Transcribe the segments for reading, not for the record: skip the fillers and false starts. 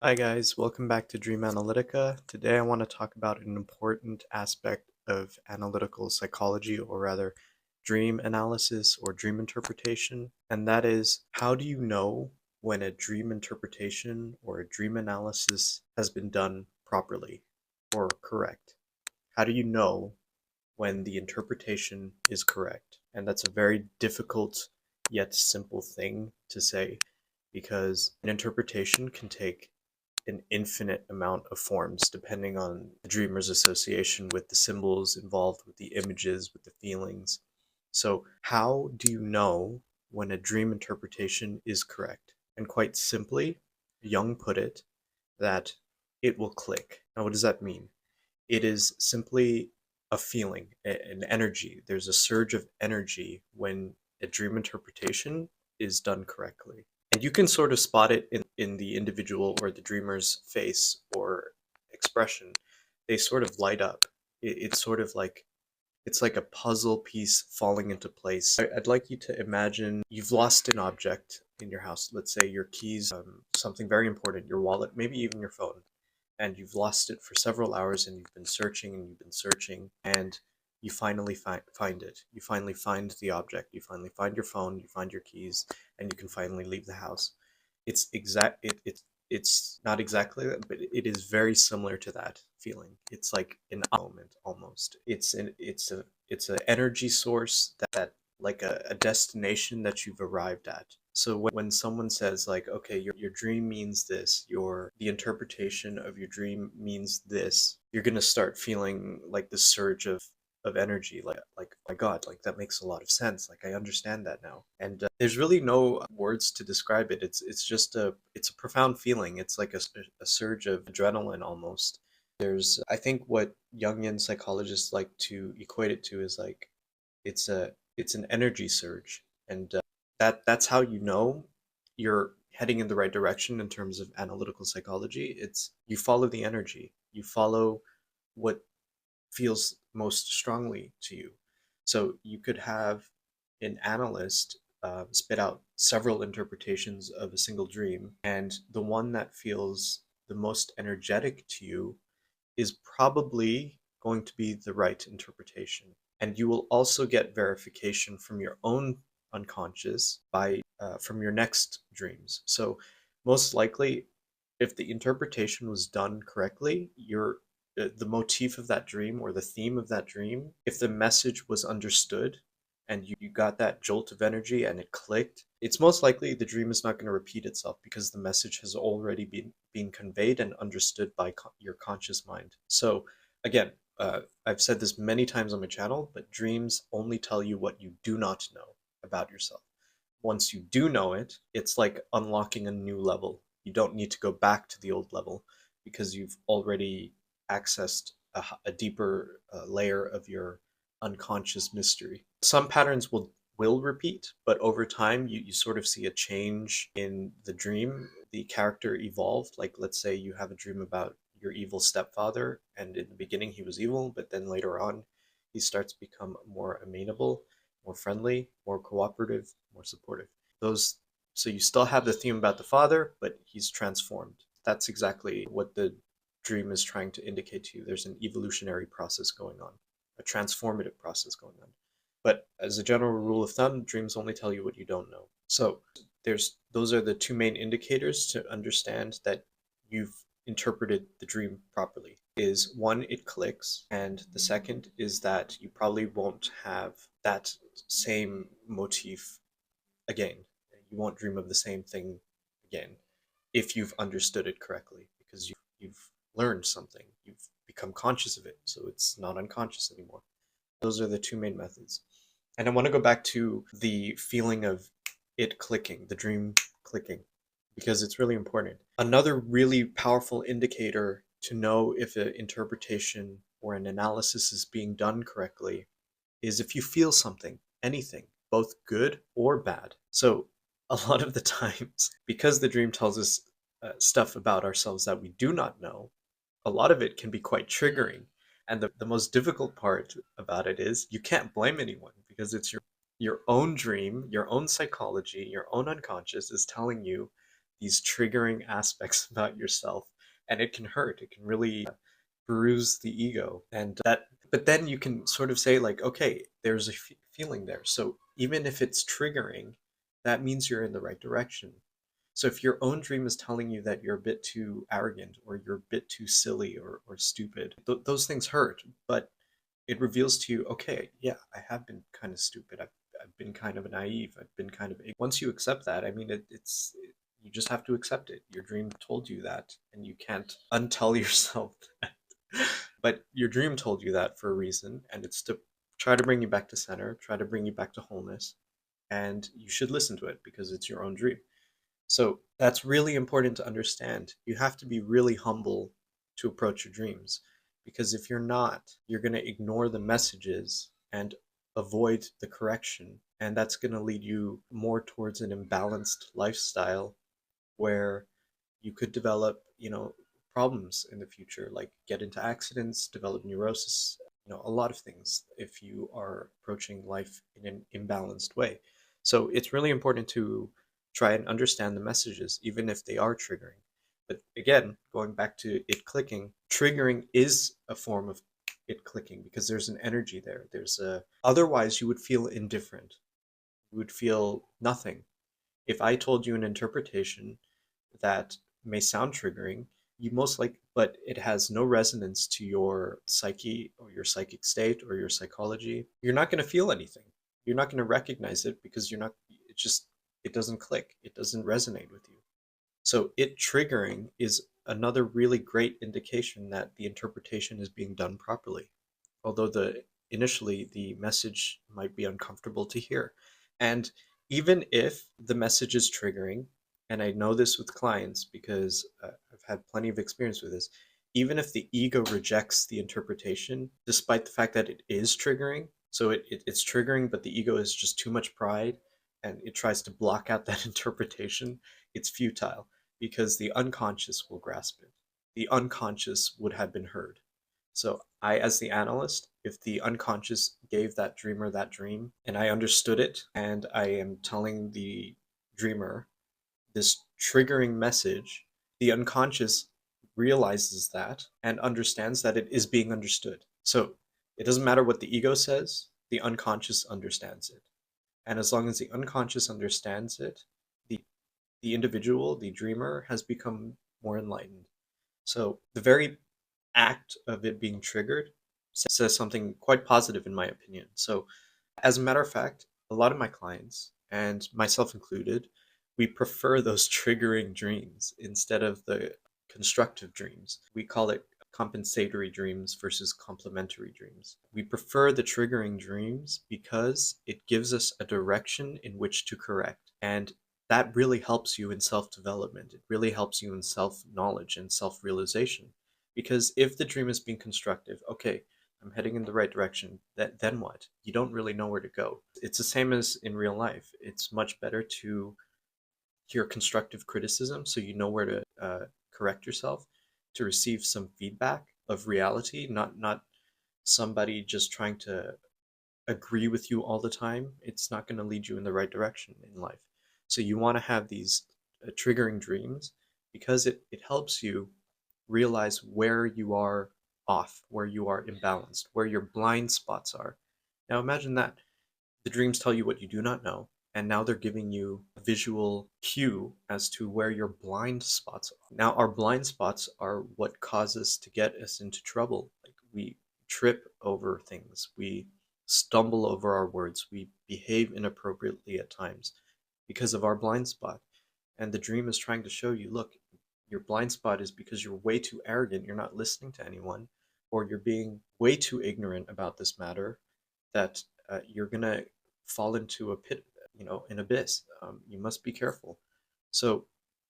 Hi guys, welcome back to Dream Analytica. Today I want to talk about an important aspect of analytical psychology, or rather dream analysis or dream interpretation, and that is, how do you know when a dream interpretation or a dream analysis has been done properly or correct? How do you know when the interpretation is correct? And that's a very difficult yet simple thing to say, because an interpretation can take an infinite amount of forms depending on the dreamer's association with the symbols involved, with the images, with the feelings. So, how do you know when a dream interpretation is correct? And quite simply, Jung put it that it will click. Now, what does that mean? It is simply a feeling, an energy. There's a surge of energy when a dream interpretation is done correctly. And you can sort of spot it in the individual or the dreamer's face or expression. They sort of light up. It's sort of like it's like a puzzle piece falling into place. I'd like you to imagine you've lost an object in your house. Let's say your keys, something very important, your wallet, maybe even your phone, and you've lost it for several hours, and you've been searching and you've been searching, and you finally find it. You finally find the object. You finally find your phone. You find your keys, and you can finally leave the house. It's not exactly that, but it is very similar to that feeling. It's like an moment almost. It's an energy source that like a destination that you've arrived at. So when someone says like, okay, your dream means this, the interpretation of your dream means this, you're gonna start feeling like this surge of energy, like oh my God, like that makes a lot of sense. Like I understand that now. And there's really no words to describe it. It's a profound feeling. It's like a surge of adrenaline almost. I think what Jungian psychologists like to equate it to is like it's an energy surge, and that's how you know you're heading in the right direction in terms of analytical psychology. It's you follow the energy, you follow what feels most strongly to you. So you could have an analyst spit out several interpretations of a single dream, and the one that feels the most energetic to you is probably going to be the right interpretation. And you will also get verification from your own unconscious by from your next dreams. So most likely, if the interpretation was done correctly, the motif of that dream or the theme of that dream, if the message was understood and you got that jolt of energy and it clicked, it's most likely the dream is not going to repeat itself because the message has already been conveyed and understood by your conscious mind. So again, I've said this many times on my channel, but dreams only tell you what you do not know about yourself. Once you do know it, it's like unlocking a new level. You don't need to go back to the old level because you've already accessed a deeper layer of your unconscious mystery. Some patterns will repeat, but over time you sort of see a change in the dream. The character evolved. Like let's say you have a dream about your evil stepfather, and in the beginning he was evil, but then later on he starts to become more amenable, more friendly, more cooperative, more supportive. Those So you still have the theme about the father, but he's transformed. That's exactly what the dream is trying to indicate to you. There's an evolutionary process going on, a transformative process going on. But as a general rule of thumb, dreams only tell you what you don't know. So those are the two main indicators to understand that you've interpreted the dream properly. Is one, it clicks, and the second is that you probably won't have that same motif again. You won't dream of the same thing again if you've understood it correctly, because you've learned something, you've become conscious of it, so it's not unconscious anymore. Those are the two main methods. And I want to go back to the feeling of it clicking, the dream clicking, because it's really important. Another really powerful indicator to know if an interpretation or an analysis is being done correctly is if you feel something, anything, both good or bad. So a lot of the times, because the dream tells us stuff about ourselves that we do not know, a lot of it can be quite triggering. And the most difficult part about it is you can't blame anyone, because it's your own dream, your own psychology, your own unconscious is telling you these triggering aspects about yourself, and it can hurt. It can really bruise the ego, and that. But then you can sort of say like, okay, there's a feeling there. So even if it's triggering, that means you're in the right direction. So if your own dream is telling you that you're a bit too arrogant or you're a bit too silly or stupid, those things hurt, but it reveals to you, okay, yeah, I have been kind of stupid. I've been kind of naive. I've been kind of. Once you accept that, I mean, you just have to accept it. Your dream told you that, and you can't untell yourself that. But your dream told you that for a reason, and it's to try to bring you back to center, try to bring you back to wholeness, and you should listen to it because it's your own dream. So that's really important to understand. You have to be really humble to approach your dreams, because if you're not, you're going to ignore the messages and avoid the correction. And that's going to lead you more towards an imbalanced lifestyle where you could develop, problems in the future, like get into accidents, develop neurosis, a lot of things if you are approaching life in an imbalanced way. So it's really important to try and understand the messages, even if they are triggering. But again, going back to it clicking, triggering is a form of it clicking because there's an energy there. Otherwise you would feel indifferent. You would feel nothing. If I told you an interpretation that may sound triggering, you most like, but it has no resonance to your psyche or your psychic state or your psychology, you're not going to feel anything. You're not going to recognize it because it doesn't click. It doesn't resonate with you. So it triggering is another really great indication that the interpretation is being done properly. Although initially the message might be uncomfortable to hear. And even if the message is triggering, and I know this with clients because I've had plenty of experience with this, even if the ego rejects the interpretation, despite the fact that it is triggering, so it's triggering, but the ego is just too much pride and it tries to block out that interpretation, it's futile because the unconscious will grasp it. The unconscious would have been heard. So I, as the analyst, if the unconscious gave that dreamer that dream and I understood it and I am telling the dreamer this triggering message, the unconscious realizes that and understands that it is being understood. So it doesn't matter what the ego says, the unconscious understands it. And as long as the unconscious understands it, the individual, the dreamer, has become more enlightened. So the very act of it being triggered says something quite positive, in my opinion. So, as a matter of fact, a lot of my clients, and myself included, we prefer those triggering dreams instead of the constructive dreams. We call it compensatory dreams versus complementary dreams. We prefer the triggering dreams because it gives us a direction in which to correct. And that really helps you in self development. It really helps you in self knowledge and self realization. Because if the dream is being constructive, okay, I'm heading in the right direction, then what? You don't really know where to go. It's the same as in real life. It's much better to hear constructive criticism so you know where to correct yourself, to receive some feedback of reality, not somebody just trying to agree with you all the time. It's not going to lead you in the right direction in life. So you want to have these triggering dreams because it helps you realize where you are off, where you are imbalanced, where your blind spots are. Now imagine that the dreams tell you what you do not know, and now they're giving you a visual cue as to where your blind spots are. Now our blind spots are what cause us to get us into trouble. Like we trip over things, we stumble over our words, we behave inappropriately at times because of our blind spot. And the dream is trying to show you, look, your blind spot is because you're way too arrogant, you're not listening to anyone, or you're being way too ignorant about this matter, that you're going to fall into a pit, an abyss. You must be careful. So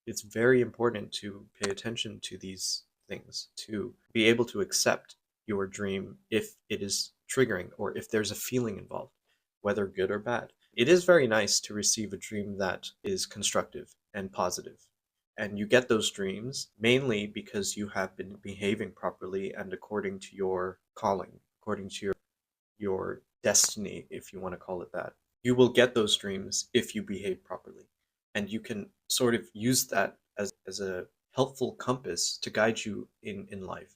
it's very important to pay attention to these things, to be able to accept your dream if it is triggering or if there's a feeling involved, whether good or bad. It is very nice to receive a dream that is constructive and positive. And you get those dreams mainly because you have been behaving properly and according to your calling, according to your destiny, if you want to call it that. You will get those dreams if you behave properly. And you can sort of use that as a helpful compass to guide you in life.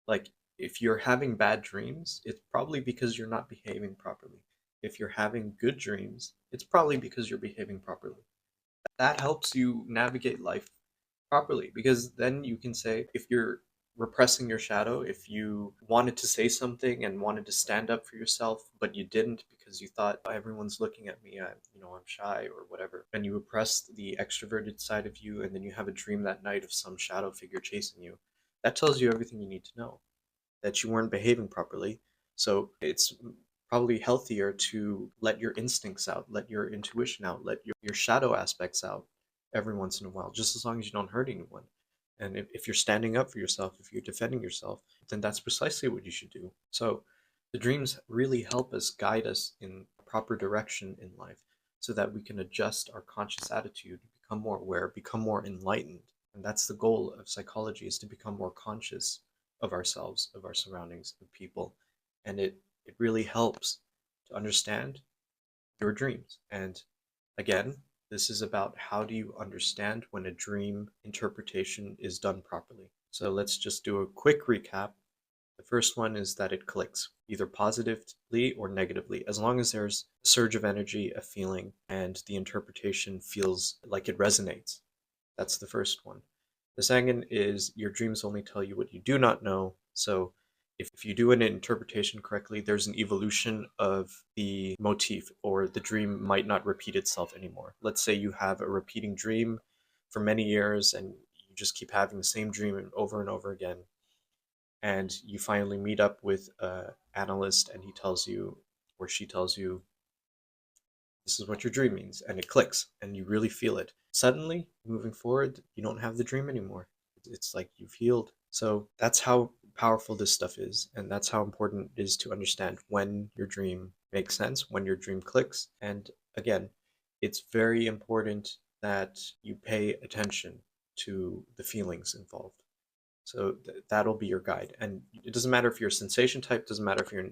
Like, if you're having bad dreams, it's probably because you're not behaving properly. If you're having good dreams, it's probably because you're behaving properly. That helps you navigate life properly, because then you can say, if you're repressing your shadow, if you wanted to say something and wanted to stand up for yourself but you didn't because you thought, "Oh, everyone's looking at me, I'm shy," or whatever, and you repressed the extroverted side of you, and then you have a dream that night of some shadow figure chasing you, that tells you everything you need to know, that you weren't behaving properly. So it's probably healthier to let your instincts out, let your intuition out, let your shadow aspects out every once in a while, just as long as you don't hurt anyone. And if you're standing up for yourself, if you're defending yourself, then that's precisely what you should do. So the dreams really help us guide us in proper direction in life, so that we can adjust our conscious attitude, become more aware, become more enlightened. And that's the goal of psychology, is to become more conscious of ourselves, of our surroundings, of people. And it really helps to understand your dreams. And again, this is about how do you understand when a dream interpretation is done properly. So let's just do a quick recap. The first one is that it clicks, either positively or negatively, as long as there's a surge of energy, a feeling, and the interpretation feels like it resonates. That's the first one. The second is your dreams only tell you what you do not know. So if you do an interpretation correctly, there's an evolution of the motif, or the dream might not repeat itself anymore. Let's say you have a repeating dream for many years and you just keep having the same dream over and over again. And you finally meet up with an analyst and he tells you, or she tells you, this is what your dream means, and it clicks and you really feel it. Suddenly, moving forward, you don't have the dream anymore. It's like you've healed. So that's how powerful this stuff is, and that's how important it is to understand when your dream makes sense, when your dream clicks. And again, it's very important that you pay attention to the feelings involved. So that'll be your guide. And it doesn't matter if you're a sensation type, doesn't matter if you're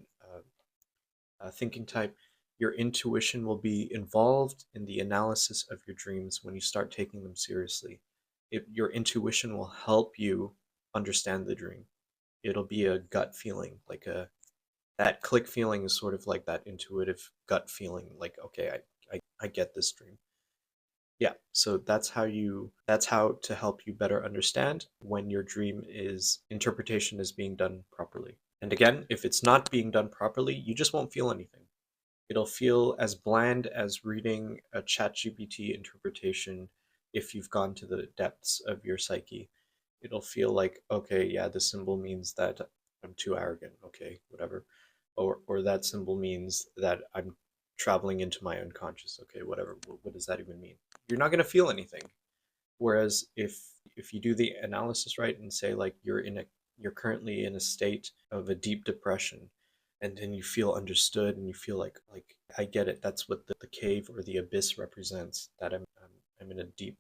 a thinking type, your intuition will be involved in the analysis of your dreams when you start taking them seriously. Your intuition will help you understand the dream. It'll be a gut feeling, like that click feeling is sort of like that intuitive gut feeling, like, okay, I get this dream. Yeah, so that's how to help you better understand when your dream is interpretation is being done properly. And again, if it's not being done properly, you just won't feel anything. It'll feel as bland as reading a ChatGPT interpretation if you've gone to the depths of your psyche. It'll feel like, okay, yeah, this symbol means that I'm too arrogant, okay, whatever. Or that symbol means that I'm traveling into my unconscious, okay, whatever. What does that even mean? You're not going to feel anything. Whereas if you do the analysis right and say, like, you're currently in a state of a deep depression, and then you feel understood and you feel like I get it, that's what the cave or the abyss represents, that I'm in a deep,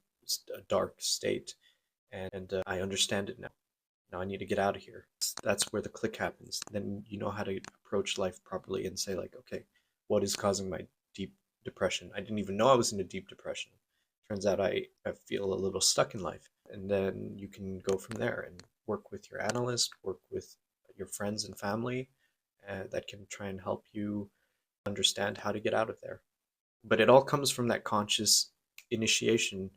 a dark state, and I understand it now. Now I need to get out of here. That's where the click happens. Then you know how to approach life properly and say, like, okay, what is causing my deep depression? I didn't even know I was in a deep depression. Turns out I feel a little stuck in life. And then you can go from there and work with your analyst, work with your friends and family that can try and help you understand how to get out of there. But it all comes from that conscious initiation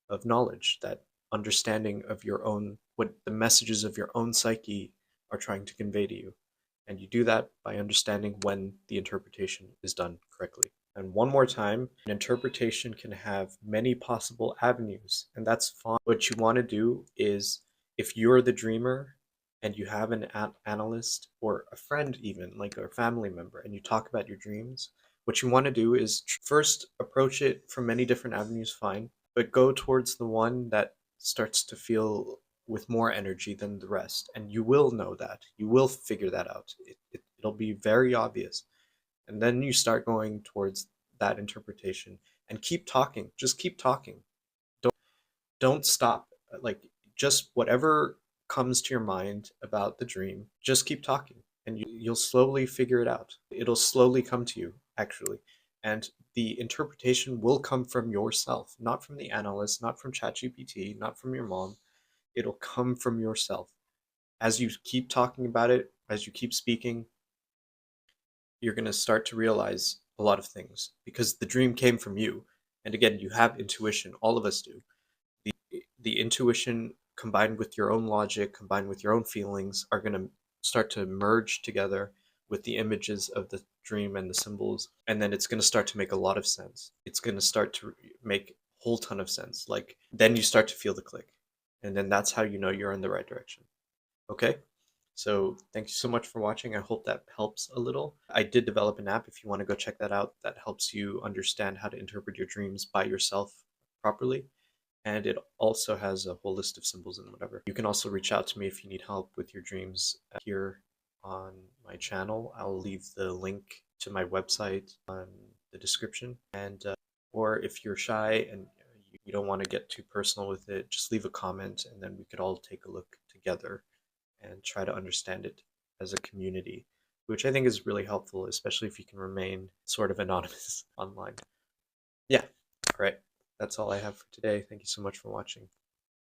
of knowledge, that understanding of your own, what the messages of your own psyche are trying to convey to you. And you do that by understanding when the interpretation is done correctly. And one more time, an interpretation can have many possible avenues, and that's fine. What you want to do is, if you're the dreamer and you have an analyst or a friend, even like a family member, and you talk about your dreams, what you want to do is first approach it from many different avenues, fine, but go towards the one that starts to feel with more energy than the rest. And you will know that. You will figure that out. It'll be very obvious. And then you start going towards that interpretation and keep talking. Just keep talking. Don't stop. Like, just whatever comes to your mind about the dream, just keep talking, and you'll slowly figure it out. It'll slowly come to you, actually. And the interpretation will come from yourself, not from the analyst, not from ChatGPT, not from your mom. It'll come from yourself. As you keep talking about it, as you keep speaking, you're going to start to realize a lot of things because the dream came from you. And again, you have intuition. All of us do. The intuition combined with your own logic, combined with your own feelings, are going to start to merge together with the images of the dream and the symbols. And then it's going to start to make a lot of sense. It's going to start to make a whole ton of sense. Like, then you start to feel the click. And then that's how you know you're in the right direction. Okay? So thank you so much for watching. I hope that helps a little. I did develop an app if you want to go check that out that helps you understand how to interpret your dreams by yourself properly. And it also has a whole list of symbols and whatever. You can also reach out to me if you need help with your dreams here on my channel. I'll leave the link to my website on the description. And or if you're shy and you don't want to get too personal with it, just leave a comment and then we could all take a look together and try to understand it as a community, which I think is really helpful, especially if you can remain sort of anonymous online. Yeah, all right. That's all I have for today. Thank you so much for watching.